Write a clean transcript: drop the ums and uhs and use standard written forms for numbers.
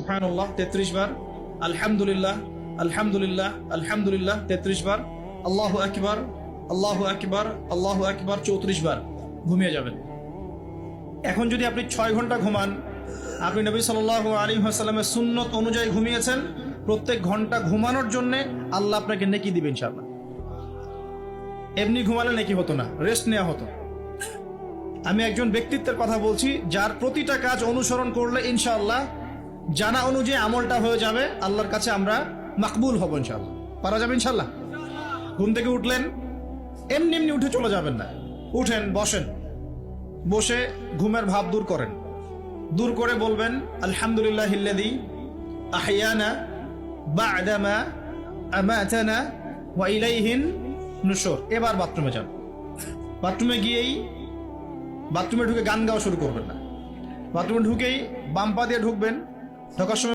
সুবহানাল্লাহ 33 বার, আলহামদুলিল্লাহ আলহামদুলিল্লাহ আলহামদুলিল্লাহ 33 বার, আল্লাহু আকবার আল্লাহু আকবার আল্লাহু আকবার 34 বার, ঘুমিয়ে যাবেন। এখন যদি আপনি 6 ঘন্টা ঘুমান, আপনি নবী সাল্লাল্লাহু আলাইহি ওয়াসাল্লামের সুন্নত অনুযায়ী ঘুমিয়েছেন, প্রত্যেক ঘন্টা ঘুমানোর জন্য আল্লাহ আপনাকে নেকি দিবেন ইনশাআল্লাহ। এমনি ঘুমালে নেকি হতো না, রেস্ট নেওয়া হতো। আমি একজন ব্যক্তিত্বের কথা বলছি যার প্রতিটা কাজ অনুসরণ করলে ইনশাআল্লাহ জানা অনুযায়ী আমলটা হয়ে যাবে, আল্লাহর কাছে আমরা মাকবুল হব ইনশাআল্লাহ। পারা যাবে ইনশাআল্লাহ। ঘুম থেকে উঠলেন, এমনি এমনি উঠে চলে যাবেন না, উঠেন, বসেন, বসে ঘুমের ভাব দূর করেন, দূর করে বলবেন আলহামদুলিল্লাহিল্লাযী আহইয়ানা বা'দামা আমাতানা ওয়া ইলাইহিন নুশুর। এবার বাথরুমে যান, বাথরুমে গিয়েই বাথরুমে ঢুকে গান গাওয়া শুরু করবেন না, বাথরুমে ঢুকেই বাম পা দিয়ে ঢুকবেন, ঢোকার সময়